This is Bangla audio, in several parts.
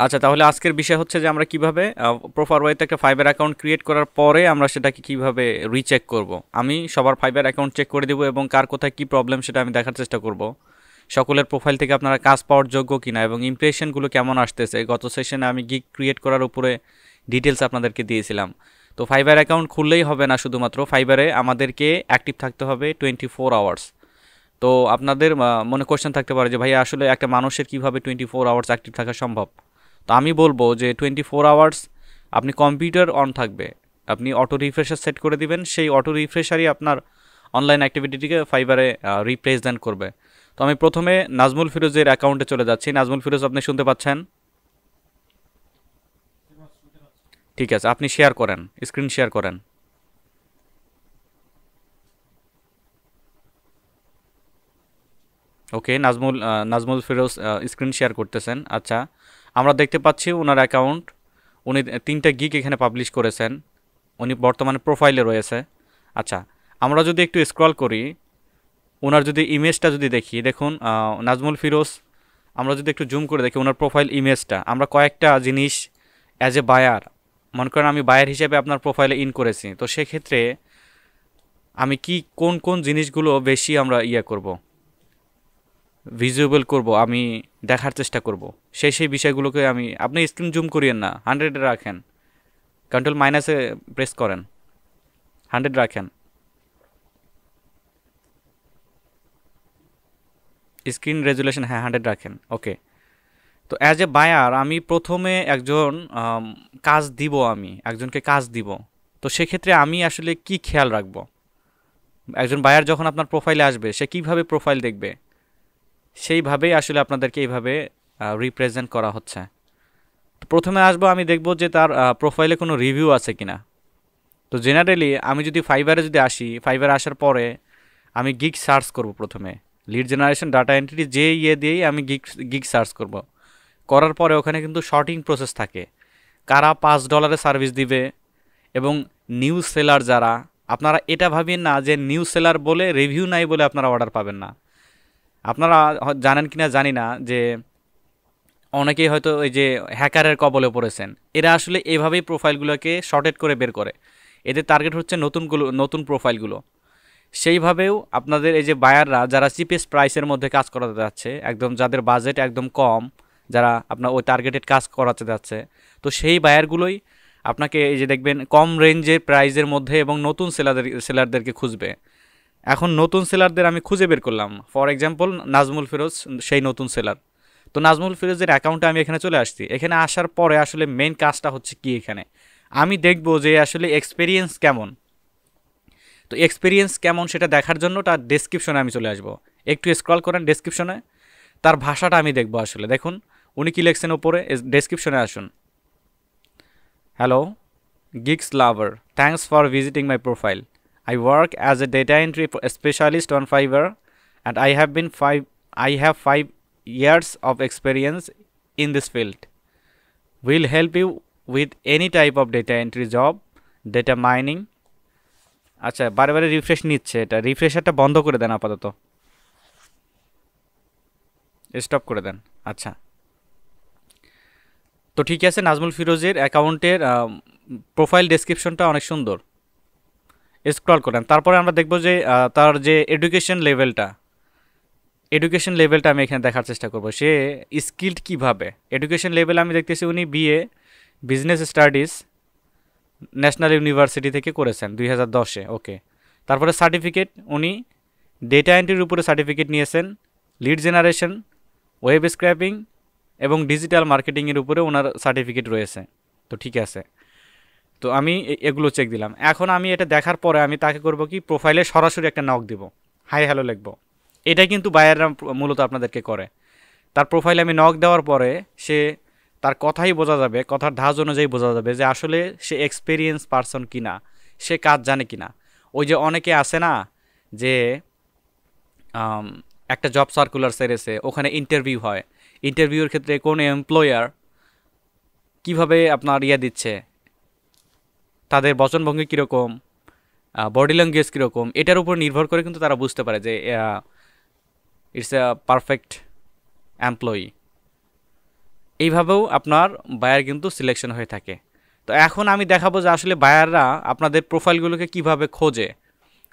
আচ্ছা, তাহলে আজকের বিষয় হচ্ছে যে আমরা কিভাবে প্রপার ওয়েতে একটা ফাইবার অ্যাকাউন্ট ক্রিয়েট করার পরে আমরা সেটাকে কিভাবে রিচেক করব। আমি সবার ফাইবার অ্যাকাউন্ট চেক করে দেবো এবং কার কোথায় কি প্রবলেম সেটা আমি দেখার চেষ্টা করব। সকলের প্রোফাইল থেকে আপনারা কাজ পাওয়ার যোগ্য কিনা এবং ইমপ্রেশনগুলো কেমন আসতেছে। গত সেশনে আমি গিগ ক্রিয়েট করার উপরে ডিটেলস আপনাদেরকে দিয়েছিলাম। তো ফাইবার অ্যাকাউন্ট খুললেই হবে না, শুধুমাত্র ফাইবারে আমাদেরকে অ্যাক্টিভ থাকতে হবে 24 আওয়ার্স। তো আপনাদের মনে কোশ্চেন থাকতে পারে যে ভাই আসলে একটা মানুষের কীভাবে 24 আওয়ার্স অ্যাক্টিভ থাকা সম্ভব। তো আমি বলবো যে 24 আওয়ার্স আপনি কম্পিউটার অন থাকবে, আপনি অটো রিফ্রেশার সেট করে দিবেন, সেই অটো রিফ্রেশারই আপনার অনলাইন অ্যাক্টিভিটিকে ফাইবারে রিপ্রেজেন্ট করবে। তো আমি প্রথমে নাজমুল ফিরোজের অ্যাকাউন্টে চলে যাচ্ছি। নাজমুল ফিরোজ, আপনি শুনতে পাচ্ছেন? ঠিক আছে, আপনি শেয়ার করেন, স্ক্রিন শেয়ার করেন। ওকে, নাজমুল ফিরোজ স্ক্রিন শেয়ার করতেছেন। আচ্ছা, আমরা দেখতে পাচ্ছি ওনার অ্যাকাউন্ট, উনি 3টা গিগ এখানে পাবলিশ করেছেন, উনি বর্তমানে প্রোফাইলে রয়েছে। আচ্ছা, আমরা যদি একটু স্ক্রল করি, ওনার যদি ইমেজটা যদি দেখি, দেখুন নাজমুল ফিরোজ, আমরা যদি একটু জুম করে দেখি ওনার প্রোফাইল ইমেজটা, আমরা কয়েকটা জিনিস অ্যাজ এ বায়ার, মনে করেন আমি বায়ার হিসেবে আপনার প্রোফাইলে ইন করেছি, তো সেক্ষেত্রে আমি কি কোন কোন জিনিসগুলো বেশি আমরা করব, ভিজুয়াল করব, আমি দেখার চেষ্টা করব, সেই বিষয়গুলোকে আমি, আপনি স্ক্রিন জুম করিয়েন না, 100-এ রাখেন, কন্ট্রোল মাইনাসে প্রেস করেন, 100 রাখেন, স্ক্রিন রেজুলেশন, হ্যাঁ 100 রাখেন। ওকে, তো অ্যাজ এ বায়ার আমি প্রথমে একজন কাজ দিব, আমি একজনকে কাজ দিব। তো সেক্ষেত্রে আমি আসলে কি খেয়াল রাখবো, একজন বায়ার যখন আপনার প্রোফাইলে আসবে সে কিভাবে প্রোফাইল দেখবে, সেইভাবেই আসলে আপনাদেরকে এইভাবে রিপ্রেজেন্ট করা হচ্ছে। তো প্রথমে আসবো, আমি দেখব যে তার প্রোফাইলে কোনো রিভিউ আছে কিনা। তো জেনারেলি আমি যদি ফাইবারে যদি আসি, ফাইবারে আসার পরে আমি গিগ সার্চ করব, প্রথমে লিড জেনারেশন ডাটা এন্ট্রি যে দিয়েই আমি গিগ সার্চ করব। করার পরে ওখানে কিন্তু শর্টিং প্রসেস থাকে, কারা $5 সার্ভিস দিবে এবং নিউ সেলার যারা, আপনারা এটা ভাবেন না যে নিউ সেলার বলে রিভিউ নাই বলে আপনারা অর্ডার পাবেন না। আপনারা জানেন কিনা জানি না যে অনেকেই হয়তো ওই যে হ্যাকারের কবলে পড়েছেন, এরা আসলে এভাবেই প্রোফাইলগুলোকে শর্টেড করে বের করে, এদের টার্গেট হচ্ছে নতুন প্রোফাইলগুলো। সেইভাবেও আপনাদের এই যে বায়াররা যারা চিপেস্ট প্রাইসের মধ্যে কাজ করাতে যাচ্ছে, একদম যাদের বাজেট একদম কম, যারা আপনার ওই টার্গেটেড কাজ করাতে যাচ্ছে, তো সেই বায়ারগুলোই আপনাকে এই যে দেখবেন কম রেঞ্জের প্রাইসের মধ্যে এবং নতুন সেলারদেরকে খুঁজবে। এখন নতুন সেলারদের আমি খুঁজে বের করলাম, ফর এক্সাম্পল নাজমুল ফিরোজ সেই নতুন সেলার। তো নাজমুল ফিরোজের অ্যাকাউন্টে আমি এখানে চলে আসছি, এখানে আসার পরে আসলে মেন কাজটা হচ্ছে কি, এখানে আমি দেখব যে আসলে এক্সপেরিয়েন্স কেমন। তো এক্সপেরিয়েন্স কেমন সেটা দেখার জন্য তার ডেসক্রিপশনে আমি চলে আসব, একটু স্ক্রল করেন ডেসক্রিপশনে, তার ভাষাটা আমি দেখব। আসলে দেখুন উনি কি লিখছেন উপরে, ডেসক্রিপশনে আসুন। Hello gigs lover, thanks for visiting my profile. I work as a data entry specialist on Fiverr and I have 5 years of experience in this field. We'll help you with any type of data entry job, data mining. আচ্ছা, বারে বারে রিফ্রেশ নিচ্ছে, এটা রিফ্রেশারটা বন্ধ করে দেন, আপাতত স্টপ করে দেন। আচ্ছা, তো ঠিক আছে, নাজমুল ফিরোজের অ্যাকাউন্টের প্রোফাইল ডেসক্রিপশনটা অনেক সুন্দর, স্ক্রল করেন। তারপরে আমরা দেখব যে তার যে এডুকেশন লেভেলটা আমি এখানে দেখার চেষ্টা করব, সে স্কিল্ড কিভাবে। এডুকেশন লেভেল আমি দেখতেছি উনি BA business studies national university থেকে করেছেন 2010-এ। ওকে, তারপরে সার্টিফিকেট, উনি ডেটা এন্ট্রির উপরে সার্টিফিকেট নিয়েছেন, লিড জেনারেশন, ওয়েব স্ক্র্যাপিং এবং ডিজিটাল মার্কেটিংয়ের উপরে ওনার সার্টিফিকেট রয়েছে। তো ঠিক আছে, তো আমি এগুলো চেক দিলাম। এখন আমি এটা দেখার পরে আমি তাকে করব কি, প্রোফাইলে সরাসরি একটা নক দিব, হাই হ্যালো লিখব। এটাই কিন্তু বায়াররা মূলত আপনাদেরকে করে। তার প্রোফাইলে আমি নক দেওয়ার পরে সে, তার কথাই বোঝা যাবে, কথার ধাঁচ অনুযায়ী বোঝা যাবে যে আসলে সে এক্সপিরিয়েন্স পারসন কিনা, সে কাজ জানে কিনা। ওই যে অনেকে আসে না যে একটা জব সার্কুলার সেরেছে, ওখানে ইন্টারভিউ হয়, ইন্টারভিউর ক্ষেত্রে কোন এমপ্লয়ার কিভাবে আপনার দিচ্ছে, তাদের বচনভঙ্গি কীরকম, বডি ল্যাঙ্গুয়েজ কীরকম, এটার উপর নির্ভর করে কিন্তু তারা বুঝতে পারে যে ইটস এ পারফেক্ট এমপ্লয়ি। এইভাবেও আপনার বায়ার কিন্তু সিলেকশন হয়ে থাকে। তো এখন আমি দেখাবো যে আসলে বায়াররা আপনাদের প্রোফাইলগুলোকে কিভাবে খোঁজে।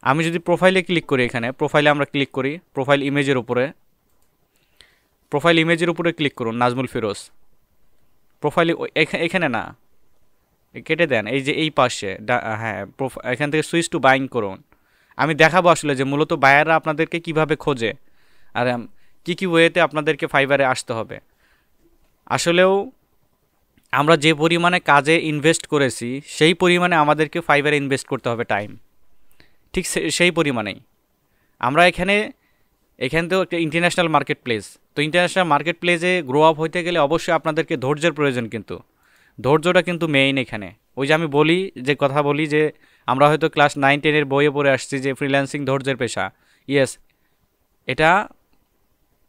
আমি যদি প্রোফাইলে ক্লিক করি, এখানে প্রোফাইলে আমরা ক্লিক করি, প্রোফাইল ইমেজের উপরে, প্রোফাইল ইমেজের উপরে ক্লিক করুন, নাজমুল ফিরোজ। প্রোফাইলে এখানে না, কেটে দেন, এই যে এই পাশে, হ্যাঁ, এখান থেকে সুইচ টু বাইং করুন। আমি দেখাবো আসলে যে মূলত বায়াররা আপনাদেরকে কিভাবে খোঁজে আর কি কি ওয়েতে আপনাদেরকে ফাইবারে আসতে হবে। আসলেও আমরা যে পরিমাণে কাজে ইনভেস্ট করেছি সেই পরিমাণে আমাদেরকে ফাইবারে ইনভেস্ট করতে হবে টাইম, ঠিক সেই পরিমাণেই। আমরা এখান থেকেও একটা ইন্টারন্যাশনাল মার্কেট প্লেস, তো ইন্টারন্যাশনাল মার্কেট প্লেসে গ্রো আপ হইতে গেলে অবশ্যই আপনাদেরকে ধৈর্যের প্রয়োজন, কিন্তু ধৈর্যটা কিন্তু মেইন এখানে। ওই যে আমি বলি, যে কথা বলি যে আমরা হয়তো ক্লাস 9-10 বইয়ে পড়ে আসছি যে ফ্রিল্যান্সিং ধৈর্যের পেশা। ইয়েস, এটা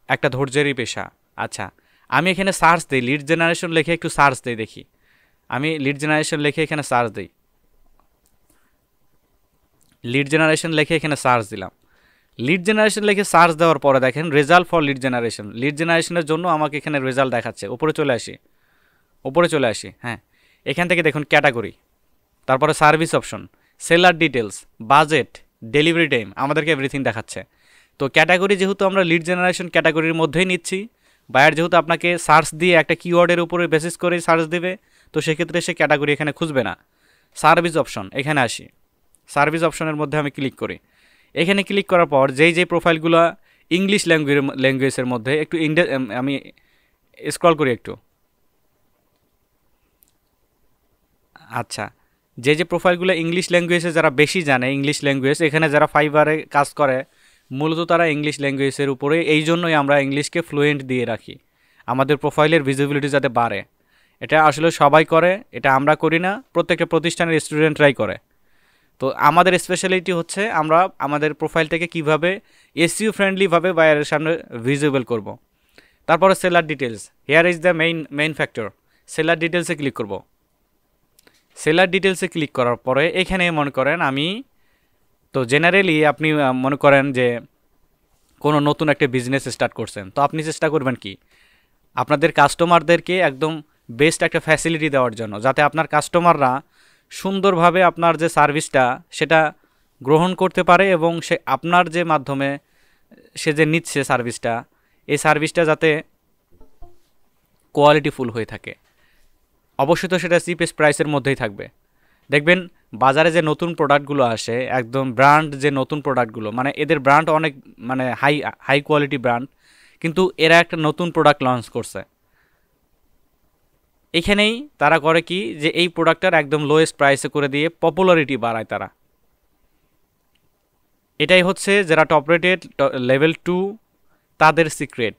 একটা ধৈর্যেরই পেশা। আচ্ছা, আমি এখানে সার্চ দিই, লিড জেনারেশন লিখে একটু সার্চ দিই, দেখি। আমি লিড জেনারেশন লিখে এখানে সার্চ দিই, লিড জেনারেশন লিখে এখানে সার্চ দিলাম। লিড জেনারেশন লিখে সার্চ দেওয়ার পরে দেখেন result for lead generation, lead জেনারেশনের জন্য আমাকে এখানে রেজাল্ট দেখাচ্ছে। উপরে চলে আসি, হ্যাঁ। এখান থেকে দেখুন ক্যাটাগরি, তারপরে service option, seller details, budget, delivery time, আমাদেরকে এভরিথিং দেখাচ্ছে। তো ক্যাটাগরি যেহেতু আমরা লিড জেনারেশন ক্যাটাগরির মধ্যেই নিচ্ছি, বায়ার যেহেতু আপনাকে সার্চ দিয়ে একটা কিওয়ার্ডের উপরে বেসিস করে সার্চ দেবে, তো সেক্ষেত্রে সে ক্যাটাগরি এখানে খুঁজবে না। সার্ভিস অপশন, এখানে আসি, সার্ভিস অপশনের মধ্যে আমি ক্লিক করি। এখানে ক্লিক করার পর যেই প্রোফাইলগুলো ইংলিশ ল্যাঙ্গুয়েজের মধ্যে একটু আমি স্ক্রল করি একটু। আচ্ছা, যে প্রোফাইলগুলো ইংলিশ ল্যাঙ্গুয়েজে যারা বেশি জানে, ইংলিশ ল্যাঙ্গুয়েজ, এখানে যারা ফাইবারে কাজ করে মূলত তারা ইংলিশ ল্যাঙ্গুয়েজের উপরে, এই জন্যই আমরা ইংলিশকে ফ্লুয়েন্ট দিয়ে রাখি, আমাদের প্রোফাইলের ভিজিবিলিটি যাতে বাড়ে। এটা আসলে সবাই করে, এটা আমরা করি না, প্রত্যেকটা প্রতিষ্ঠানের স্টুডেন্টরাই করে। তো আমাদের স্পেশালিটি হচ্ছে আমরা আমাদের প্রোফাইলটাকে কীভাবে এসইও ফ্রেন্ডলিভাবে বায়ারের সামনে ভিজিবল করব। তারপরে seller details, hair is the main factor. Seller ডিটেলসে ক্লিক করব। সেলার ডিটেলসে ক্লিক করার পরে এখানে মনে করেন আমি, তো জেনারেলি আপনি মনে করেন যে কোনো নতুন একটা বিজনেস স্টার্ট করছেন, তো আপনি চেষ্টা করবেন কি আপনাদের কাস্টমারদেরকে একদম বেস্ট একটা ফ্যাসিলিটি দেওয়ার জন্য, যাতে আপনার কাস্টমাররা সুন্দরভাবে আপনার যে সার্ভিসটা সেটা গ্রহণ করতে পারে, এবং সে আপনার যে মাধ্যমে সে যে নিচ্ছে সার্ভিসটা, এই সার্ভিসটা যাতে কোয়ালিটিফুল হয়ে থাকে। অবশ্যই তো সেটা চিপেস্ট প্রাইসের মধ্যেই থাকবে। দেখবেন বাজারে যে নতুন প্রোডাক্টগুলো আসে, একদম ব্র্যান্ড যে নতুন প্রোডাক্টগুলো, মানে এদের ব্র্যান্ড অনেক মানে হাই কোয়ালিটি ব্র্যান্ড, কিন্তু এরা একটা নতুন প্রোডাক্ট লঞ্চ করছে, এখানেই তারা করে কি যে এই প্রোডাক্টটার একদম লোয়েস্ট প্রাইসে করে দিয়ে পপুলারিটি বাড়ায় তারা। এটাই হচ্ছে যারা টপ রেটেড লেভেল 2 তাদের সিক্রেট।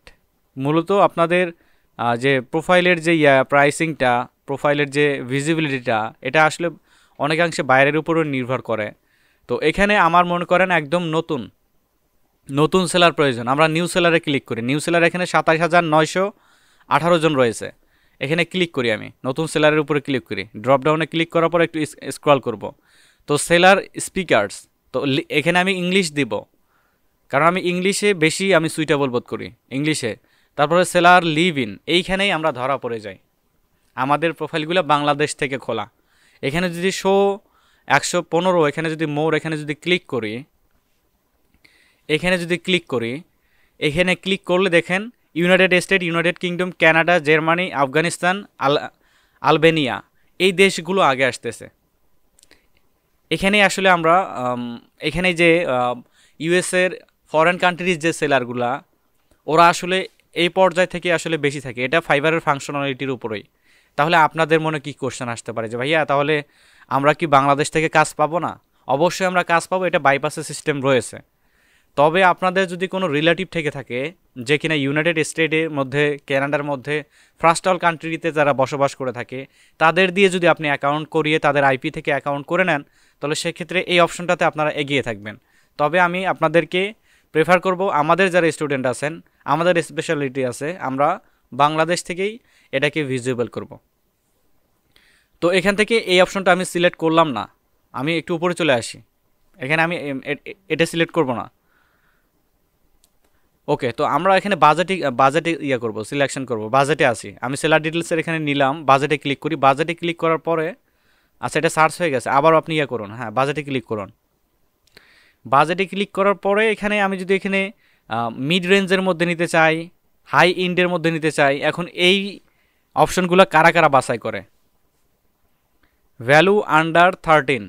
মূলত আপনাদের যে প্রোফাইলের যে প্রাইসিংটা, প্রোফাইলের যে ভিজিবিলিটিটা, এটা আসলে অনেকাংশে বাইরের উপরও নির্ভর করে। তো এখানে আমার মনে করেন একদম নতুন সেলার প্রয়োজন, আমরা নিউ সেলারে ক্লিক করি। নিউ সেলার এখানে 27,918 জন রয়েছে, এখানে ক্লিক করি, আমি নতুন সেলারের উপরে ক্লিক করি। ড্রপডাউনে ক্লিক করার পর একটু স্ক্রল করব, তো সেলার স্পিকার্স, তো এখানে আমি ইংলিশ দিব, কারণ আমি ইংলিশে বেশি আমি সুইটেবল বোধ করি ইংলিশে। তারপরে সেলার লিভ ইন, এইখানেই আমরা ধরা পড়ে যাই। আমাদের প্রোফাইলগুলো বাংলাদেশ থেকে খোলা। এখানে যদি 115, এখানে যদি মোর, এখানে যদি ক্লিক করি, এখানে ক্লিক করলে দেখেন United state, United kingdom, Canada, Germany, Afghanistan, Albania, এই দেশগুলো আগে আসতেছে। এখানে আসলে আমরা এখানে যে ইউএসের ফরেন কান্ট্রিজ যে সেলারগুলা, ওরা আসলে এই পর্যায় থেকে আসলে বেশি থাকে। এটা ফাইবারের ফাংশনালিটির উপরেই। তাহলে আপনাদের মনে কি কোশ্চেন আসতে পারে যে ভাইয়া তাহলে আমরা কি বাংলাদেশ থেকে কাজ পাবো না? অবশ্যই আমরা কাজ পাবো, এটা বাইপাসের সিস্টেম রয়েছে। তবে আপনাদের যদি কোনো রিলেটিভ থেকে থাকে যে কিনা ইউনাইটেড স্টেটের মধ্যে, কানাডার মধ্যে, ফার্স্ট অল কান্ট্রিতে যারা বসবাস করে থাকে, তাদের দিয়ে যদি আপনি অ্যাকাউন্ট করিয়ে তাদের আইপি থেকে অ্যাকাউন্ট করে নেন, তাহলে সেক্ষেত্রে এই অপশনটাতে আপনারা এগিয়ে থাকবেন। তবে আমি আপনাদেরকে প্রেফার করব, আমাদের যারা স্টুডেন্ট আছেন, আমাদের স্পেশালিটি আছে, আমরা বাংলাদেশ থেকেই এটাকে ভিজিবল করব। তো এখান থেকে এই অপশনটা আমি সিলেক্ট করলাম না, আমি একটু উপরে চলে আসি। এখানে আমি এটা সিলেক্ট করব না। ওকে, তো আমরা এখানে বাজেটে ইয়ে করব, সিলেকশন করব, বাজেটে আসি। আমি সেলার ডিটেলসের এখানে নিলাম, বাজেটে ক্লিক করি। বাজেটে ক্লিক করার পরে আচ্ছা এটা সার্চ হয়ে গেছে, আবারও আপনি ইয়ে করুন, হ্যাঁ বাজেটে ক্লিক করুন। বাজেটে ক্লিক করার পরে এখানে আমি যদি এখানে মিড রেঞ্জের মধ্যে নিতে চাই, হাই ইন্ডের মধ্যে নিতে চাই, এখন এই অপশনগুলো কারা কারা বাছাই করে? ভ্যালু আন্ডার 13,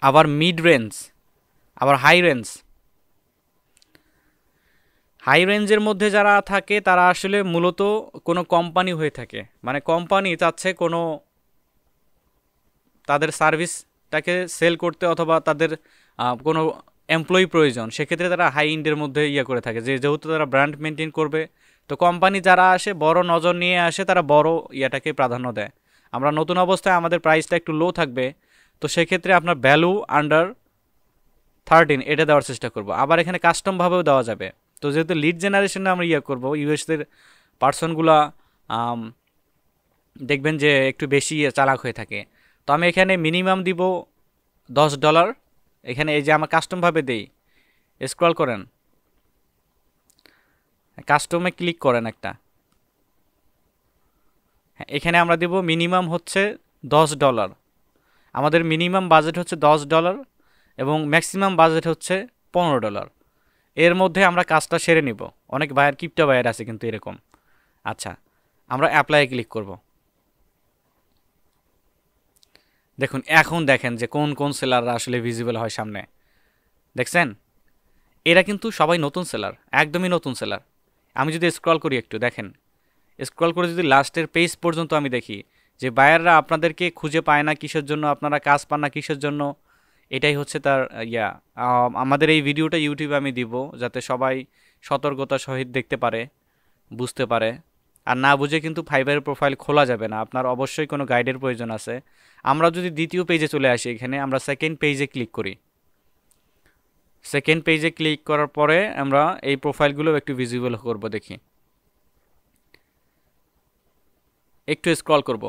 আবার মিড রেঞ্জ, আবার হাই রেঞ্জ। হাই রেঞ্জের মধ্যে যারা থাকে তারা আসলে মূলত কোনো কোম্পানি হয়ে থাকে, মানে কোম্পানি চাচ্ছে কোনো তাদের সার্ভিসটাকে সেল করতে, অথবা তাদের কোনো এমপ্লয়ি প্রয়োজন, সেক্ষেত্রে তারা হাই ইন্ডের মধ্যে ইয়ে করে থাকে, যেহেতু তারা ব্র্যান্ড মেনটেন করবে। তো কোম্পানি যারা আসে বড় নজর নিয়ে আসে, তারা বড় ইয়াটাকে প্রাধান্য দেয়। আমরা নতুন অবস্থায় আমাদের প্রাইসটা একটু লো থাকবে, তো সেক্ষেত্রে আপনার ভ্যালু আন্ডার 13 এটা দেওয়ার চেষ্টা করব। আবার এখানে কাস্টমভাবেও দেওয়া যাবে। তো যেহেতু লিড জেনারেশনে আমরা ইয়ে করবো, ইউএসের পার্সনগুলা দেখবেন যে একটু বেশি চালাক হয়ে থাকে। তো আমি এখানে মিনিমাম দিব $10। এখানে এই যে আমার কাস্টমভাবে দেই, স্ক্রল করেন, কাস্টমে ক্লিক করেন একটা, এখানে আমরা দিব মিনিমাম হচ্ছে $10। আমাদের মিনিমাম বাজেট হচ্ছে $10 এবং ম্যাক্সিমাম বাজেট হচ্ছে $15। এর মধ্যে আমরা কাজটা সেরে নিব। অনেক বায়ার, কিপটা বায়ার আছে কিন্তু এরকম। আচ্ছা, আমরা অ্যাপ্লাই ক্লিক করব। দেখুন, এখন দেখেন যে কোন কোন সেলাররা আসলে ভিজিবল হয় সামনে, দেখছেন? এরা কিন্তু সবাই নতুন সেলার, একদমই নতুন সেলার। আমি যদি স্ক্রল করি একটু, দেখেন স্ক্রল করে যদি লাস্টের পেজ পর্যন্ত আমি দেখি যে বায়াররা আপনাদেরকে খুঁজে পায় না কিসের জন্য, আপনারা কাজ পান না কিসের জন্য, এটাই হচ্ছে তার ইয়া। আমাদের এই ভিডিওটা ইউটিউবে আমি দিব যাতে সবাই সতর্কতার সহিত দেখতে পারে, বুঝতে পারে। আর না বুঝে কিন্তু ফাইবারের প্রোফাইল খোলা যাবে না, আপনার অবশ্যই কোনো গাইডের প্রয়োজন আছে। আমরা যদি দ্বিতীয় পেজে চলে আসি, এখানে আমরা সেকেন্ড পেজে ক্লিক করি। সেকেন্ড পেজে ক্লিক করার পরে আমরা এই প্রোফাইলগুলো একটু ভিজিবল করব, দেখি একটু স্ক্রল করব।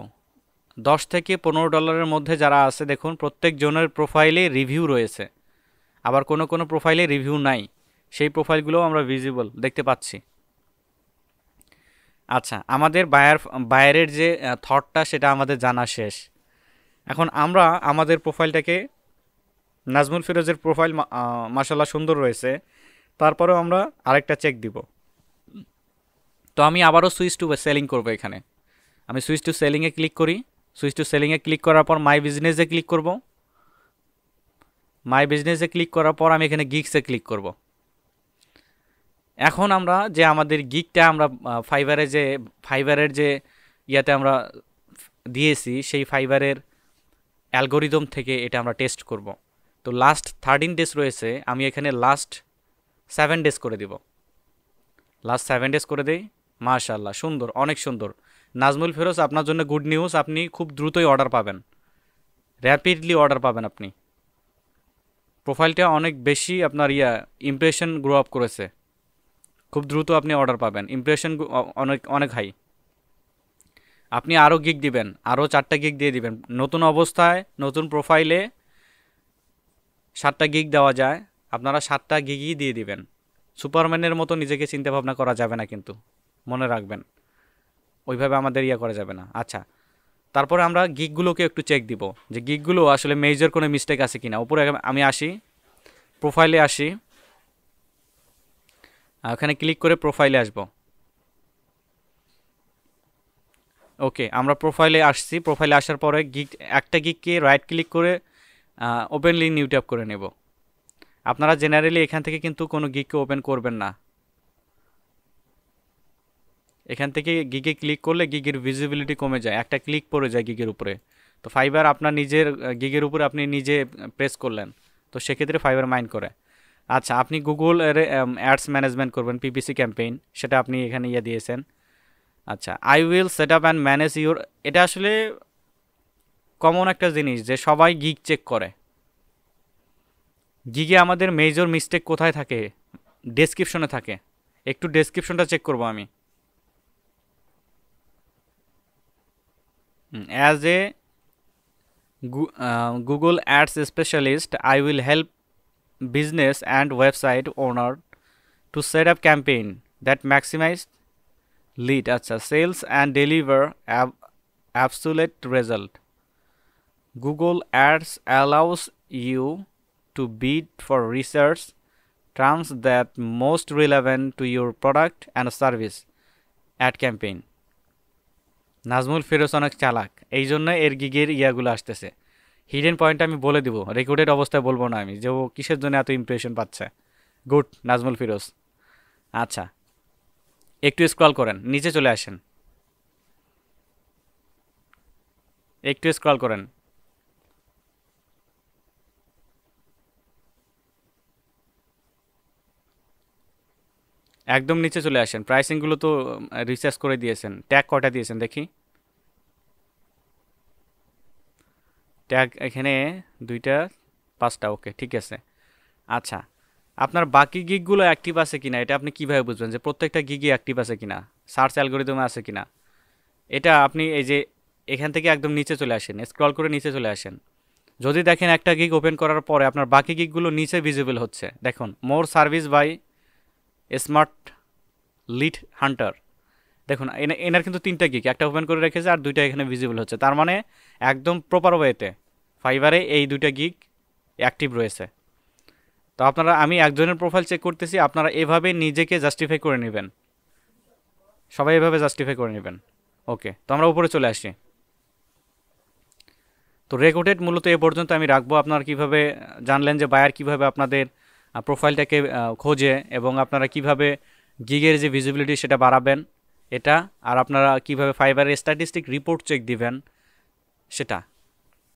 $10 থেকে $15 মধ্যে যারা আছে দেখুন, প্রত্যেক জনের প্রোফাইলে রিভিউ রয়েছে, আবার কোনো কোনো প্রোফাইলে রিভিউ নাই, সেই প্রোফাইলগুলোও আমরা ভিজিবল দেখতে পাচ্ছি। আচ্ছা, আমাদের বায়ারের যে থটটা সেটা আমাদের জানা শেষ। এখন আমরা আমাদের প্রোফাইলটাকে, নাজমুল ফিরোজের প্রোফাইল মাশাল্লাহ সুন্দর রয়েছে, তারপরেও আমরা আরেকটা চেক দিব। তো আমি আবারও সুইচ টু সেলিং করব। এখানে আমি সুইচ টু সেলিংয়ে ক্লিক করি। সুইচ টু সেলিংয়ে ক্লিক করার পর মাই বিজনেসে ক্লিক করব। মাই বিজনেসে ক্লিক করার পর আমি এখানে গিগসে ক্লিক করব। এখন আমরা যে আমাদের গিগটা আমরা ফাইবারের যে ইয়াতে আমরা দিয়েছি, সেই ফাইবারের অ্যালগোরিদম থেকে এটা আমরা টেস্ট করব। তো লাস্ট 13 ডেজ রয়েছে, আমি এখানে লাস্ট 7 ডেজ করে দিব। লাস্ট 7 ডেজ করে দেই। মাশাআল্লাহ, সুন্দর, অনেক সুন্দর। নাজমুল ফিরোজ, আপনার জন্য গুড নিউজ, আপনি খুব দ্রুতই অর্ডার পাবেন, র্যাপিডলি অর্ডার পাবেন আপনি। প্রোফাইলটা অনেক বেশি আপনার ইমপ্রেশন গ্রো আপ করেছে, খুব দ্রুত আপনি অর্ডার পাবেন, ইমপ্রেশন অনেক অনেক হাই। আপনি আরও গিগ দিবেন, আরও 4টা গিগ দিয়ে দিবেন। নতুন অবস্থায় নতুন প্রোফাইলে 7টা গিগ দেওয়া যায়, আপনারা 7টা গিগই দিয়ে দিবেন। সুপারম্যানের মতো নিজেকে চিন্তা ভাবনা করা যাবে না, কিন্তু মনে রাখবেন ওইভাবে আমাদের করা যাবে না। আচ্ছা, তারপরে আমরা গিগগুলোকে একটু চেক দিব যে গিগগুলো আসলে মেজর কোনো মিস্টেক আছে কিনা। উপরে আমি আসি, প্রোফাইলে আসি, ওখানে ক্লিক করে প্রোফাইলে আসব। ওকে, আমরা প্রোফাইলে আসছি। প্রোফাইলে আসার পরে একটা গিগকে রাইট ক্লিক করে ওপেন লিঙ্ক নিউ ট্যাব করে নেব। আপনারা জেনারেলি এখান থেকে কিন্তু কোনো গিগকে ওপেন করবেন না। এখান থেকে গিগে ক্লিক করলে গিগের ভিজিবিলিটি কমে যায়, একটা ক্লিক পড়ে যায় গিগের উপরে। তো ফাইবার আপনার নিজের গিগের উপরে আপনি নিজে প্রেস করলেন, তো সেক্ষেত্রে ফাইবার মাইন্ড করে। আচ্ছা, আপনি গুগল অ্যাডস ম্যানেজমেন্ট করবেন, পিপিসি ক্যাম্পেইন, সেটা আপনি এখানে দিয়েছেন। আচ্ছা, I will set up and manage your, এটা আসলে কমন একটা জিনিস যে সবাই গিগ চেক করে। গিগে আমাদের মেজর মিস্টেক কোথায় থাকে? ডেসক্রিপশনে থাকে। একটু ডেসক্রিপশনটা চেক করব আমি। As a Google ads specialist, I will help business and website owner to set up campaign that maximize lead, আচ্ছা, sales and deliver absolute result. Google ads allows you to bid for research terms that most relevant to your product and service ad campaign। Nazmul Firoz অনেক চালাক, এই জন্য এর গিগের ইয়াগুলো আসতেছে। হিডেন পয়েন্ট আমি বলে দিব, রেকর্ডেড অবস্থায় বলবো না আমি যে ও কিসের জন্য এত ইমপ্রেশন পাচ্ছে। গুড নাজমুল ফিরোজ। আচ্ছা, একটু স্ক্রল করেন, নিচে চলে আসেন, একটু স্ক্রল করেন। একদম নিচে চলে আসেন। প্রাইসিংগুলো তো রিসার্চ করে দিয়েছেন। ট্যাগ কয়টা দিয়েছেন দেখি? ট্যাগ এখানে 2টা 5টা, ওকে ঠিক আছে। আচ্ছা, আপনার বাকি গিগগুলো অ্যাক্টিভ আছে কিনা এটা আপনি কিভাবে বুঝবেন যে প্রত্যেকটা গিগই অ্যাক্টিভ আছে কিনা, সার্চ অ্যালগোরিদমে আছে কিনা? এটা আপনি এই যে এখান থেকে একদম নিচে চলে আসেন, স্ক্রল করে নিচে চলে আসেন। যদি দেখেন একটা গিগ ওপেন করার পরে আপনার বাকি গিগগুলো নিচে ভিজিবল হচ্ছে, দেখুন more service by smart lead hunter, দেখুন এনার কিন্তু 3টা গিগ, একটা ওপেন করে রেখেছে আর 2টা এখানে ভিজিবল হচ্ছে। তার মানে একদম প্রপার ওয়েতে ফাইবারে এই 2টা গিগ অ্যাক্টিভ রয়েছে। তো আপনারা, আমি একজনের প্রোফাইল চেক করতেছি, আপনারা এভাবে নিজেকে জাস্টিফাই করে নেবেন, সবাই এভাবে জাস্টিফাই করে নেবেন। ওকে, তো আমরা উপরে চলে আসি। তো রেকর্ডেড মূলত এ পর্যন্ত আমি রাখবো। আপনারা কিভাবে জানলেন যে বায়ার কিভাবে আপনাদের প্রোফাইলটাকে খোঁজে এবং আপনারা কিভাবে গিগের যে ভিজিবিলিটি সেটা বাড়াবেন এটা, আর আপনারা কিভাবে ফাইবারের স্ট্যাটিস্টিক রিপোর্ট চেক দিবেন সেটা।